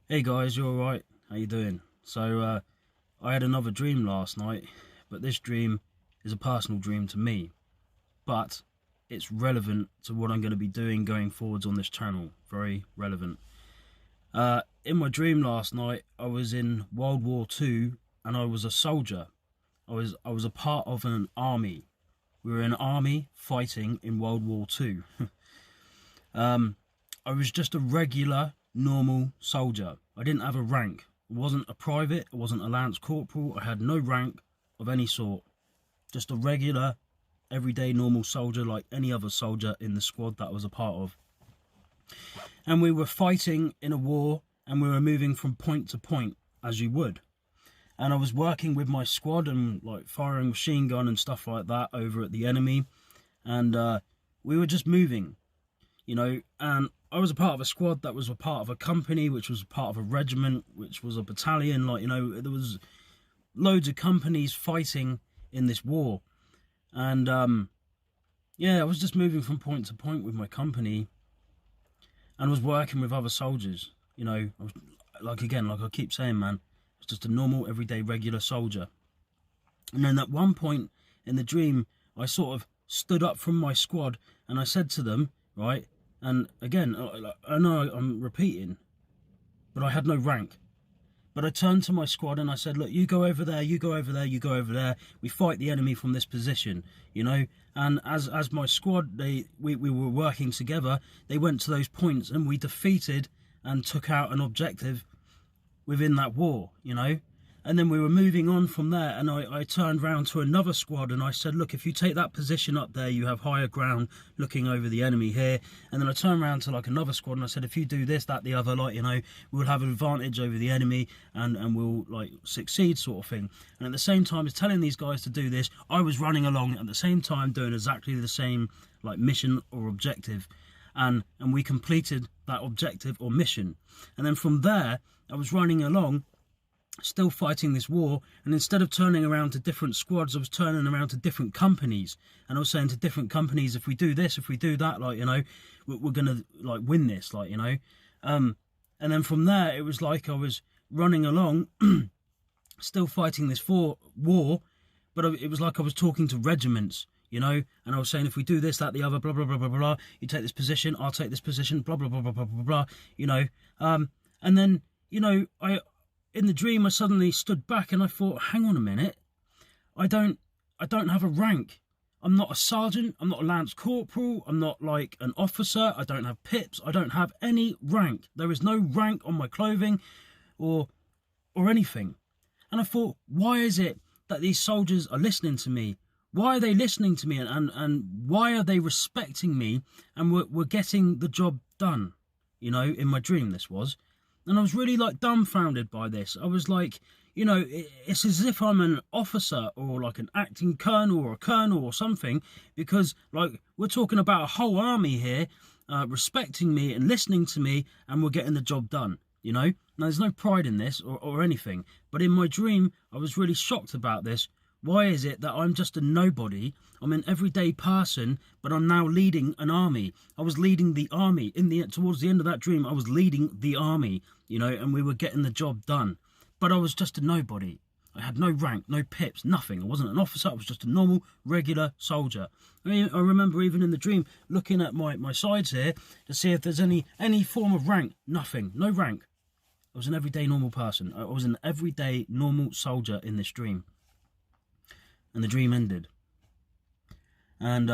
Hey guys, you alright? How you doing? I had another dream last night, but this dream is a personal dream to me, but it's relevant to what I'm going to be doing going forwards on this channel. Very relevant. In my dream last night, I was in World War II and I was a soldier. I was a part of an army. We were an army fighting in World War II. I was just a regular, normal soldier. I didn't have a rank. I wasn't a private, I wasn't a lance corporal, I had no rank of any sort. Just a regular, everyday, normal soldier like any other soldier in the squad that I was a part of. And we were fighting in a war and we were moving from point to point, as you would. And I was working with my squad and like firing machine gun and stuff like that over at the enemy. And we were just moving, and I was a part of a squad that was a part of a company, which was a part of a regiment, which was a battalion. There was loads of companies fighting in this war. And yeah, I was just moving from point to point with my company and was working with other soldiers. I was, like I keep saying, man, I was just a normal, everyday, regular soldier. And then at one point in the dream, I sort of stood up from my squad and I said to them, right, and again, I know I'm repeating, but I had no rank. But I turned to my squad and I said, look, you go over there, you go over there, you go over there. We fight the enemy from this position, And as my squad, we were working together, they went to those points and we defeated and took out an objective within that war, And then we were moving on from there, and I turned round to another squad and I said, look, if you take that position up there, you have higher ground looking over the enemy here. And then I turned round to like another squad and I said, if you do this, that, the other, we'll have an advantage over the enemy and we'll like succeed, sort of thing. And at the same time as telling these guys to do this, I was running along at the same time doing exactly the same like mission or objective. And we completed that objective or mission. And then from there, I was running along, still fighting this war, and instead of turning around to different squads, I was turning around to different companies, and I was saying to different companies, if we do this, if we do that, we're gonna like win this, and then from there it was like I was running along still fighting this war, but it was like I was talking to regiments, and I was saying, if we do this, that, the other, blah blah blah blah blah, you take this position, I'll take this position, blah blah blah blah blah blah blah, and then in the dream, I suddenly stood back and I thought, hang on a minute, I don't have a rank. I'm not a sergeant, I'm not a lance corporal, I'm not like an officer, I don't have pips, I don't have any rank. There is no rank on my clothing or anything. And I thought, why is it that these soldiers are listening to me? Why are they listening to me and why are they respecting me and we're getting the job done? In my dream this was. And I was really like dumbfounded by this. I was like, it's as if I'm an officer or like an acting colonel or a colonel or something, because like we're talking about a whole army here respecting me and listening to me, and we're getting the job done, Now there's no pride in this or anything, but in my dream I was really shocked about this. Why is it that I'm just a nobody? I'm an everyday person, but I'm now leading an army. I was leading the army. Towards the end of that dream, I was leading the army, and we were getting the job done. But I was just a nobody. I had no rank, no pips, nothing. I wasn't an officer, I was just a normal, regular soldier. I remember even in the dream looking at my sides here to see if there's any form of rank. Nothing, no rank. I was an everyday normal person. I was an everyday normal soldier in this dream. And the dream ended. And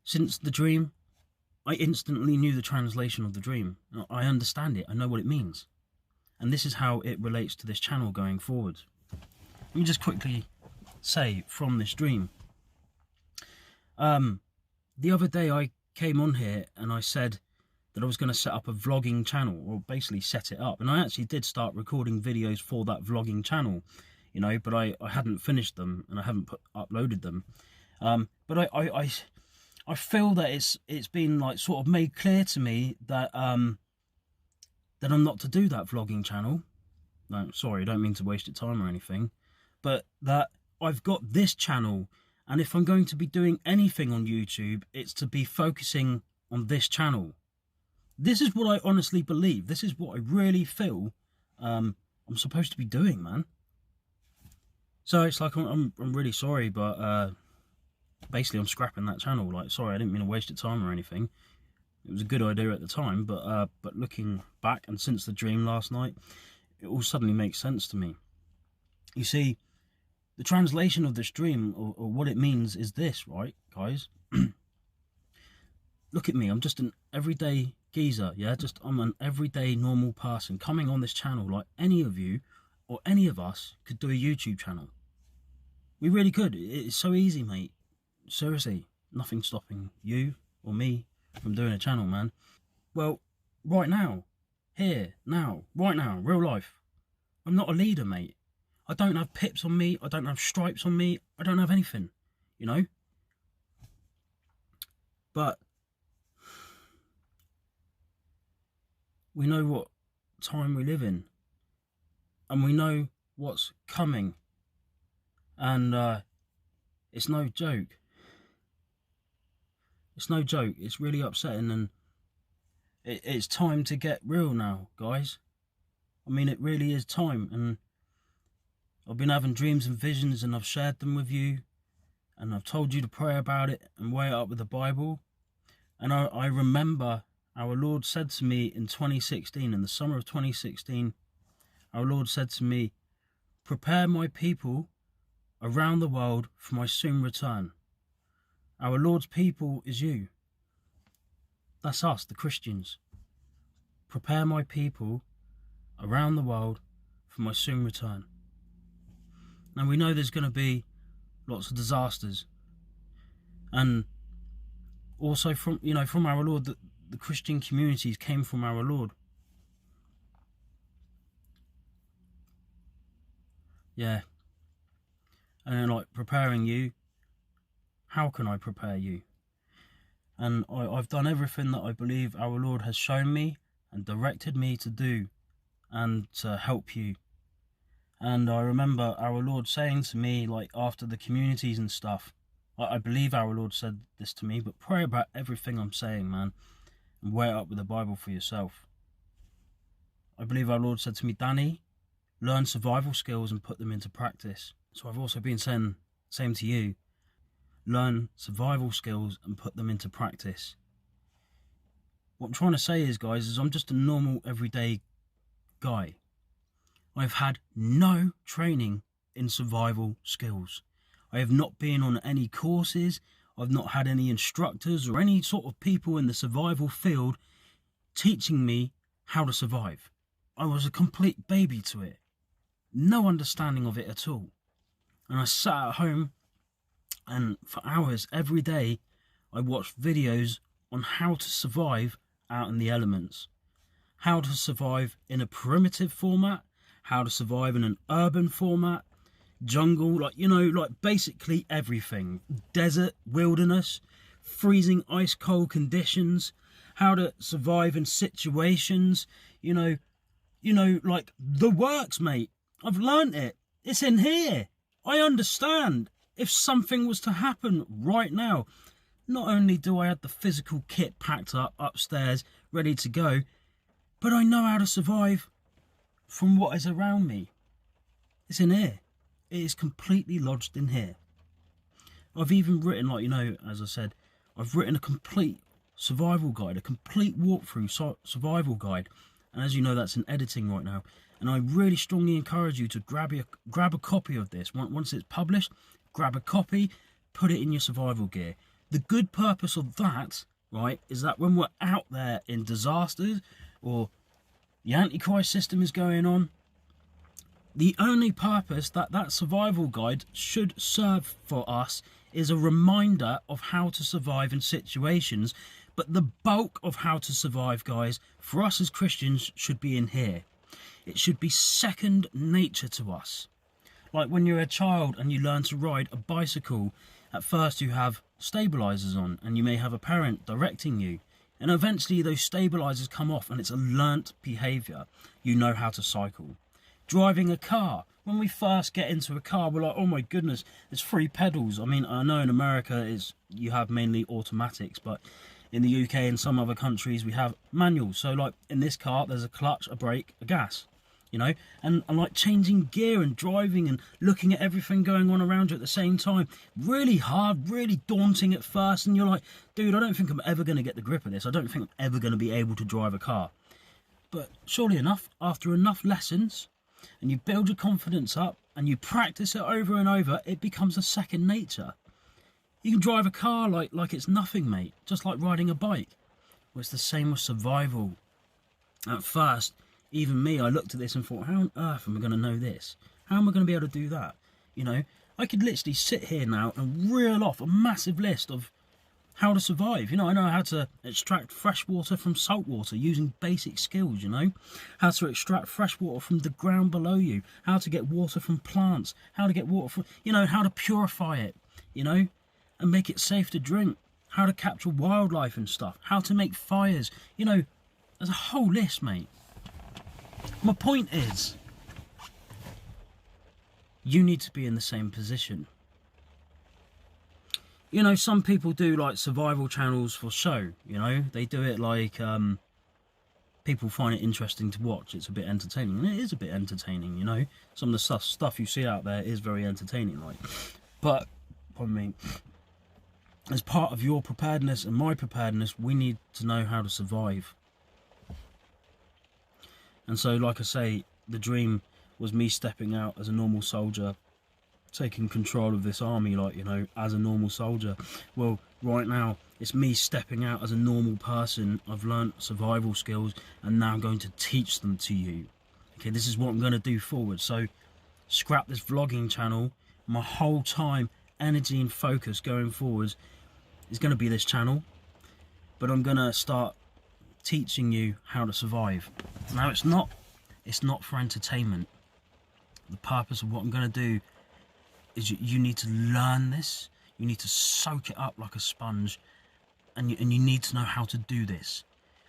since the dream, I instantly knew the translation of the dream. I understand it. I know what it means. And this is how it relates to this channel going forward. Let me just quickly say from this dream. The other day I came on here and I said that I was going to set up a vlogging channel, or basically set it up. And I actually did start recording videos for that vlogging channel, but I hadn't finished them and I haven't uploaded them. But I feel that it's been like sort of made clear to me that that I'm not to do that vlogging channel. No, sorry, I don't mean to waste your time or anything, but that I've got this channel, and if I'm going to be doing anything on YouTube, it's to be focusing on this channel. This is what I honestly believe. This is what I really feel I'm supposed to be doing, man. So it's like, I'm really sorry, but basically I'm scrapping that channel. Like, sorry, I didn't mean to waste your time or anything. It was a good idea at the time, but looking back and since the dream last night, it all suddenly makes sense to me. You see, the translation of this dream, or what it means, is this, right, guys? Look at me, I'm just an everyday geezer, yeah? I'm an everyday normal person coming on this channel like any of you or any of us could do a YouTube channel. We really could. It's so easy, mate. Seriously, nothing stopping you or me from doing a channel, man. Well, right now, here, now, right now, real life, I'm not a leader, mate. I don't have pips on me, I don't have stripes on me, I don't have anything, you know? But we know what time we live in, and we know what's coming, and it's no joke. It's no joke. It's really upsetting, and it's time to get real now, guys. I mean, it really is time, and I've been having dreams and visions, and I've shared them with you, and I've told you to pray about it and weigh it up with the Bible. And I remember our Lord said to me in 2016, in the summer of 2016, our Lord said to me, prepare my people around the world for my soon return. Our Lord's people is you. That's us, the Christians. Prepare my people around the world for my soon return. Now we know there's going to be lots of disasters. And also from our Lord, the Christian communities came from our Lord. Yeah. And then, like, preparing you. How can I prepare you? And I've done everything that I believe our Lord has shown me and directed me to do and to help you. And I remember our Lord saying to me, like, after the communities and stuff, I believe our Lord said this to me, but pray about everything I'm saying, man, and weigh it up with the Bible for yourself. I believe our Lord said to me, Danny, learn survival skills and put them into practice. So I've also been saying same to you. Learn survival skills and put them into practice. What I'm trying to say is, guys, is I'm just a normal everyday guy. I've had no training in survival skills. I have not been on any courses. I've not had any instructors or any sort of people in the survival field teaching me how to survive. I was a complete baby to it. No understanding of it at all. And I sat at home and for hours every day I watched videos on how to survive out in the elements. How to survive in a primitive format, how to survive in an urban format, jungle, like basically everything. Desert, wilderness, freezing ice cold conditions, how to survive in situations, like the works, mate. I've learnt it. It's in here. I understand. If something was to happen right now, not only do I have the physical kit packed up upstairs, ready to go, but I know how to survive from what is around me. It's in here. It is completely lodged in here. I've even written, as I said, I've written a complete survival guide, a complete walkthrough survival guide. And as you know, that's in editing right now. And I really strongly encourage you to grab a copy of this. Once it's published, grab a copy, put it in your survival gear. The good purpose of that, right, is that when we're out there in disasters or the Antichrist system is going on, the only purpose that survival guide should serve for us is a reminder of how to survive in situations. But the bulk of how to survive, guys, for us as Christians should be in here. It should be second nature to us. Like when you're a child and you learn to ride a bicycle, at first you have stabilizers on and you may have a parent directing you. And eventually those stabilizers come off and it's a learnt behaviour. You know how to cycle. Driving a car. When we first get into a car, we're like, oh my goodness, there's 3 pedals. I mean, I know in America you have mainly automatics, but in the UK and some other countries we have manuals. So like in this car, there's a clutch, a brake, a gas, you know, and like changing gear and driving and looking at everything going on around you at the same time. Really hard, really daunting at first, and you're like, dude, I don't think I'm ever going to get the grip of this. I don't think I'm ever going to be able to drive a car. But surely enough, after enough lessons, and you build your confidence up and you practice it over and over, it becomes a second nature. You can drive a car like it's nothing, mate, just like riding a bike. Well, it's the same with survival. At first, even me, I looked at this and thought, how on earth am I going to know this? How am I going to be able to do that? You know, I could literally sit here now and reel off a massive list of how to survive. You know, I know how to extract fresh water from salt water using basic skills, you know. How to extract fresh water from the ground below you. How to get water from plants. How to get water from, you know, how to purify it, you know, and make it safe to drink. How to capture wildlife and stuff. How to make fires. You know, there's a whole list, mate. My point is, you need to be in the same position. You know, some people do like survival channels for show, you know. They do it like, people find it interesting to watch. It's a bit entertaining. And it is a bit entertaining, you know. Some of the stuff you see out there is very entertaining, like. But, pardon me, as part of your preparedness and my preparedness, we need to know how to survive. And so, like I say, the dream was me stepping out as a normal soldier, taking control of this army, like, you know, as a normal soldier. Well, right now, it's me stepping out as a normal person. I've learnt survival skills, and now I'm going to teach them to you. Okay, this is what I'm going to do forward. So, scrap this vlogging channel. My whole time, energy and focus going forwards is going to be this channel. But I'm going to start teaching you how to survive. Now, it's not for entertainment. The purpose of what I'm going to do is you need to learn this. You need to soak it up like a sponge, and you need to know how to do this,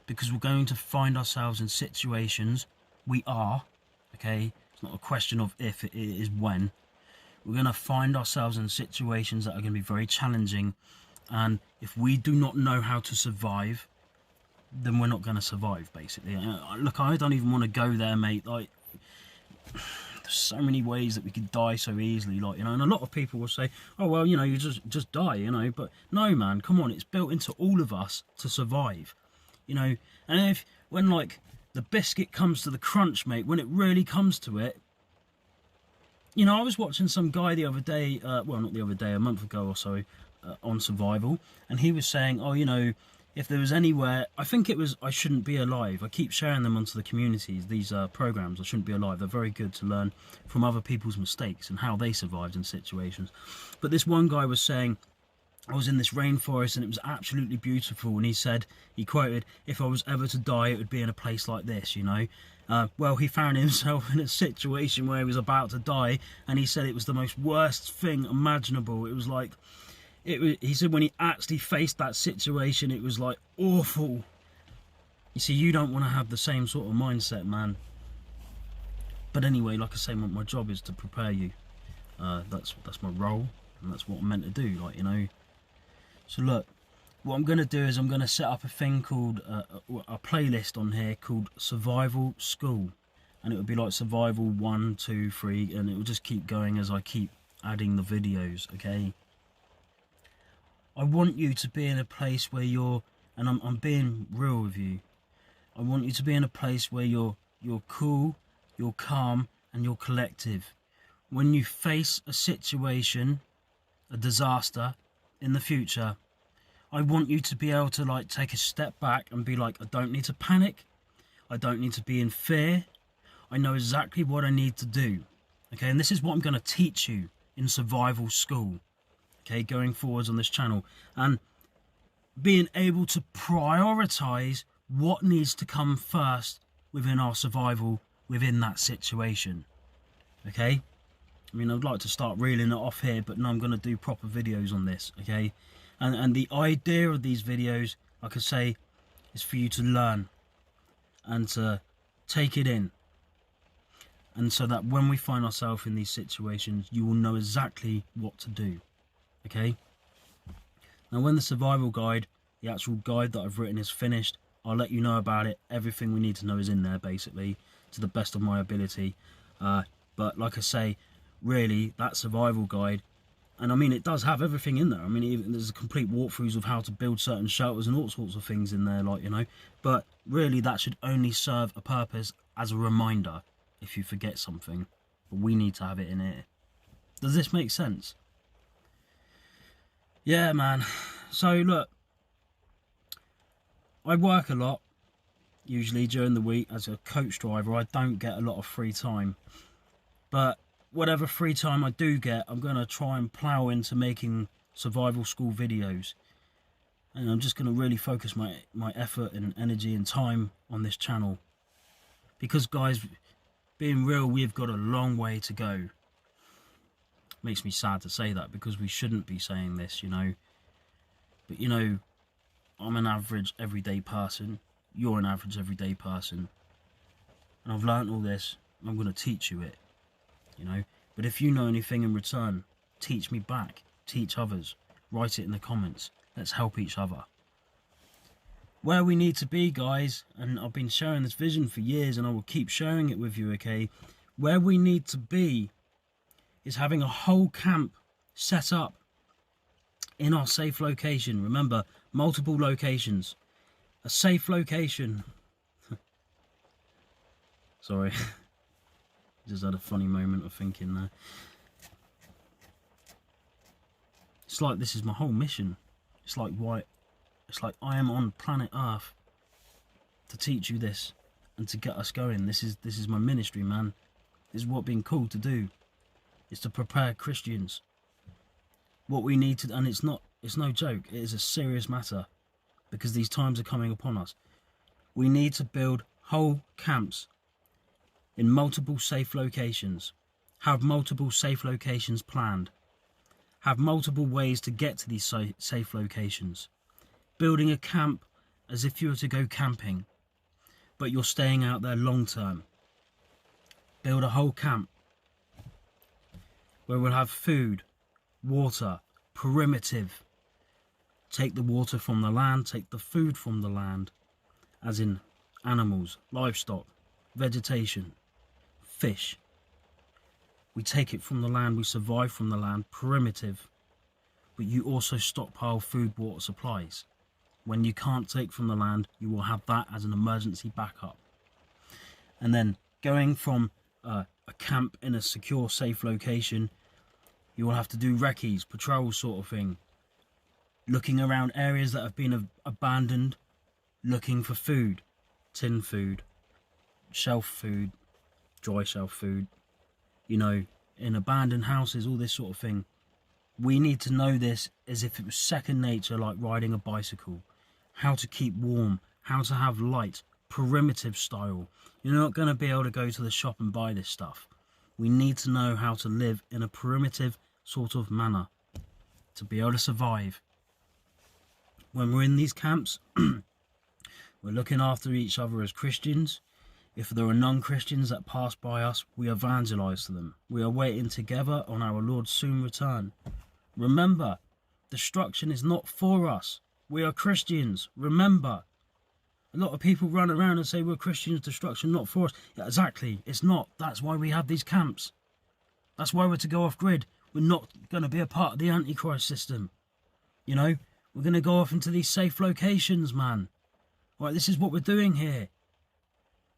because we're going to find ourselves in situations. We are, okay, it's not a question of if, it is when. We're going to find ourselves in situations that are going to be very challenging, and if we do not know how to survive, then we're not going to survive, basically. Look, I don't even want to go there, mate. Like, there's so many ways that we could die so easily, like, you know, and a lot of people will say, oh, well, you know, you just die, you know. But no, man, come on, it's built into all of us to survive, you know. And when like the biscuit comes to the crunch, mate, when it really comes to it, you know, I was watching some guy the other day, well, not the other day, a month ago or so, on survival, and he was saying, oh, you know, if there was anywhere, I think it was I Shouldn't Be Alive. I keep sharing them onto the communities, these programs, I Shouldn't Be Alive. They're very good to learn from other people's mistakes and how they survived in situations. But this one guy was saying, I was in this rainforest and it was absolutely beautiful. And he said, he quoted, if I was ever to die, it would be in a place like this, you know. Well, he found himself in a situation where he was about to die, and he said it was the most worst thing imaginable. It was like, he said when he actually faced that situation, it was like awful. You see, you don't want to have the same sort of mindset, man. But anyway, like I say, my job is to prepare you. That's my role, and that's what I'm meant to do, like, you know. So look, what I'm going to do is I'm going to set up a thing called, a playlist on here called Survival School. And it would be like Survival 1, 2, 3, and it will just keep going as I keep adding the videos, okay? I want you to be in a place where you're, and I'm being real with you, I want you to be in a place where you're cool, you're calm, and you're collective. When you face a situation, a disaster in the future, I want you to be able to like take a step back and be like, I don't need to panic, I don't need to be in fear, I know exactly what I need to do. Okay, and this is what I'm going to teach you in Survival School. Okay, going forwards on this channel, and being able to prioritize what needs to come first within our survival within that situation. Okay, I mean, I'd like to start reeling it off here, but no, I'm going to do proper videos on this. Okay, and the idea of these videos, like I say, is for you to learn and to take it in, and so that when we find ourselves in these situations, you will know exactly what to do. Okay, now when the survival guide The actual guide that I've written is finished. I'll let you know about it. Everything we need to know is in there, basically, to the best of my ability. But like I say, really, that survival guide, and I mean, it does have everything in there. I mean, even there's complete walkthroughs of how to build certain shelters and all sorts of things in there, like, you know. But really, that should only serve a purpose as a reminder if you forget something. But we need to have it in here. Does this make sense? Yeah, man. So, look, I work a lot, usually during the week as a coach driver. I don't get a lot of free time. But whatever free time I do get, I'm going to try and plough into making survival school videos. And I'm just going to really focus my effort and energy and time on this channel. Because, guys, being real, we've got a long way to go. Makes me sad to say that, because we shouldn't be saying this, you know. But, you know, I'm an average everyday person. You're an average everyday person. And I've learnt all this. And I'm going to teach you it. You know, but if you know anything in return, teach me back, teach others, write it in the comments. Let's help each other. Where we need to be, guys, and I've been sharing this vision for years and I will keep sharing it with you, okay? Where we need to be is having a whole camp set up in our safe location. Remember, multiple locations. A safe location. Sorry. Just had a funny moment of thinking there. It's like this is my whole mission. It's like I am on planet Earth to teach you this and to get us going. This is my ministry, man. This is what being called to do. It's to prepare Christians. What we need to, and it's no joke. It is a serious matter, because these times are coming upon us. We need to build whole camps in multiple safe locations, have multiple safe locations planned, have multiple ways to get to these safe locations, building a camp as if you were to go camping, but you're staying out there long term. Build a whole camp where we'll have food, water, primitive. Take the water from the land, take the food from the land, as in animals, livestock, vegetation, fish. We take it from the land, we survive from the land, primitive. But you also stockpile food, water, supplies. When you can't take from the land, you will have that as an emergency backup. And then going from a camp in a secure, safe location, you will have to do recce's, patrols sort of thing. Looking around areas that have been abandoned, looking for food, tin food, shelf food, dry shelf food, you know, in abandoned houses, all this sort of thing. We need to know this as if it was second nature, like riding a bicycle. How to keep warm, how to have light, primitive style. You're not going to be able to go to the shop and buy this stuff. We need to know how to live in a primitive sort of manner to be able to survive. When we're in these camps, we're looking after each other as Christians. If there are non-Christians that pass by us, we evangelize to them. We are waiting together on our Lord's soon return. Remember, destruction is not for us. We are Christians. Remember. A lot of people run around and say we're Christians, destruction not for us. Yeah, exactly, it's not. That's why we have these camps. That's why we're to go off grid. We're not going to be a part of the Antichrist system. You know, we're going to go off into these safe locations, man. Right, this is what we're doing here.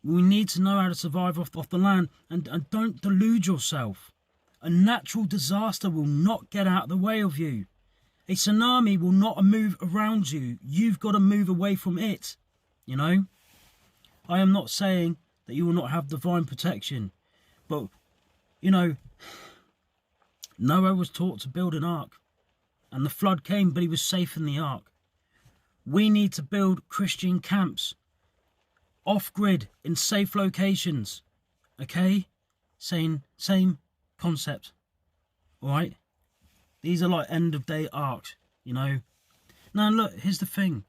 We need to know how to survive off the land, and don't delude yourself. A natural disaster will not get out of the way of you. A tsunami will not move around you. You've got to move away from it, you know. I am not saying that you will not have divine protection, but, you know, Noah was taught to build an ark, and the flood came, but he was safe in the ark. We need to build Christian camps off-grid in safe locations, okay? Same concept, all right? These are like end-of-day arcs, you know? Now, look, here's the thing,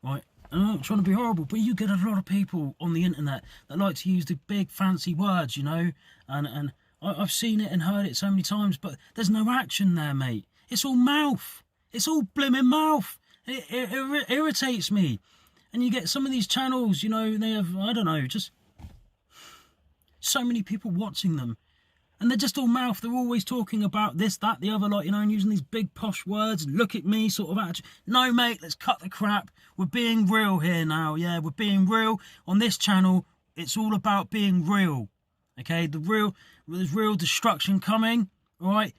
right? I'm not trying to be horrible, but you get a lot of people on the internet that like to use the big fancy words, you know? And I've seen it and heard it so many times, but there's no action there, mate. It's all mouth. It's all blimmin' mouth. It irritates me. And you get some of these channels, you know, they have, I don't know, just so many people watching them. And they're just all mouth. They're always talking about this, that, the other, like, you know, and using these big posh words. Look at me, sort of attitude. No, mate, let's cut the crap. We're being real here now. Yeah, we're being real on this channel. It's all about being real. Okay, there's real destruction coming. All right,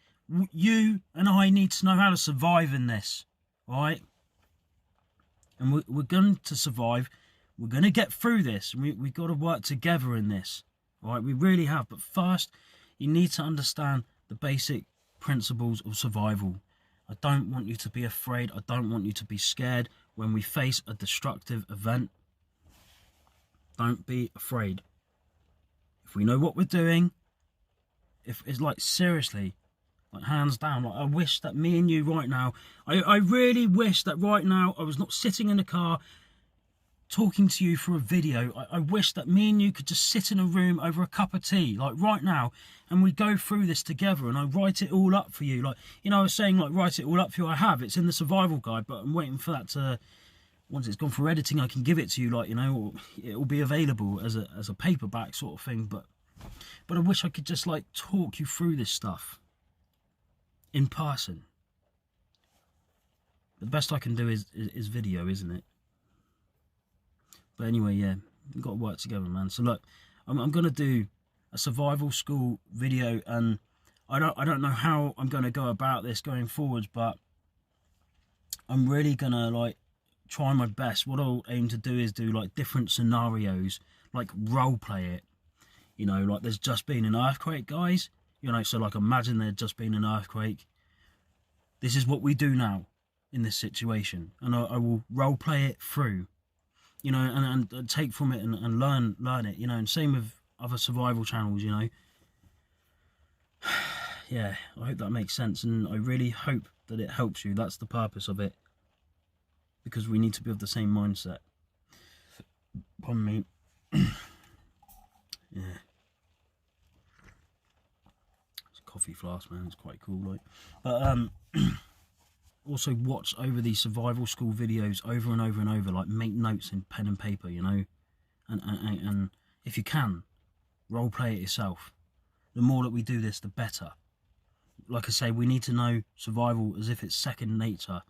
you and I need to know how to survive in this. All right, and we're going to survive. We're going to get through this. And we've got to work together in this. All right, we really have. But first, you need to understand the basic principles of survival. I don't want you to be afraid. I don't want you to be scared when we face a destructive event. Don't be afraid. If we know what we're doing, if it's like, seriously, like, hands down, like, I wish that me and you right now, I really wish that right now I was not sitting in the car talking to you for a video. I wish that me and you could just sit in a room over a cup of tea, like right now, and we go through this together, and I write it all up for you. Like, you know, I was saying, like, write it all up for you. I have. It's in the survival guide, but I'm waiting for that to, once it's gone for editing, I can give it to you, like, you know, or it'll be available as a paperback sort of thing. But I wish I could just, like, talk you through this stuff in person. But the best I can do is video, isn't it? But anyway, yeah, we've got to work together, man. So look, I'm going to do a survival school video, and I don't know how I'm going to go about this going forwards, but I'm really going to, like, try my best. What I'll aim to do is do, like, different scenarios, like, role play it. You know, like, there's just been an earthquake, guys. You know, so, like, imagine there'd just been an earthquake. This is what we do now in this situation, and I will role play it through. You know, and take from it and learn it, you know, and same with other survival channels, you know. Yeah, I hope that makes sense, and I really hope that it helps you. That's the purpose of it, because we need to be of the same mindset. Pardon me. Yeah. It's a coffee flask, man. It's quite cool, like. But also watch over these survival school videos over and over and over, like, make notes in pen and paper, you know, and if you can, role play it yourself. The more that we do this, the better. Like I say, we need to know survival as if it's second nature,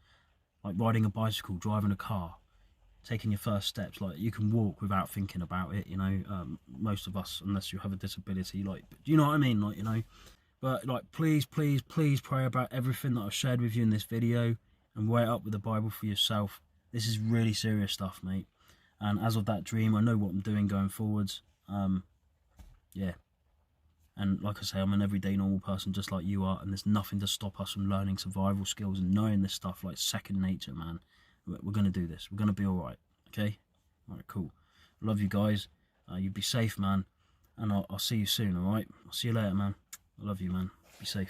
like riding a bicycle, driving a car, taking your first steps. Like, you can walk without thinking about it, you know, most of us, unless you have a disability, like, you know what I mean, like, you know. But, like, please, please, please pray about everything that I've shared with you in this video, and weigh it up with the Bible for yourself. This is really serious stuff, mate. And as of that dream, I know what I'm doing going forwards. Yeah. And like I say, I'm an everyday normal person just like you are, and there's nothing to stop us from learning survival skills and knowing this stuff like second nature, man. We're going to do this. We're going to be all right, okay? All right, cool. I love you guys. You be safe, man. And I'll see you soon, all right? I'll see you later, man. I love you, man. Be safe.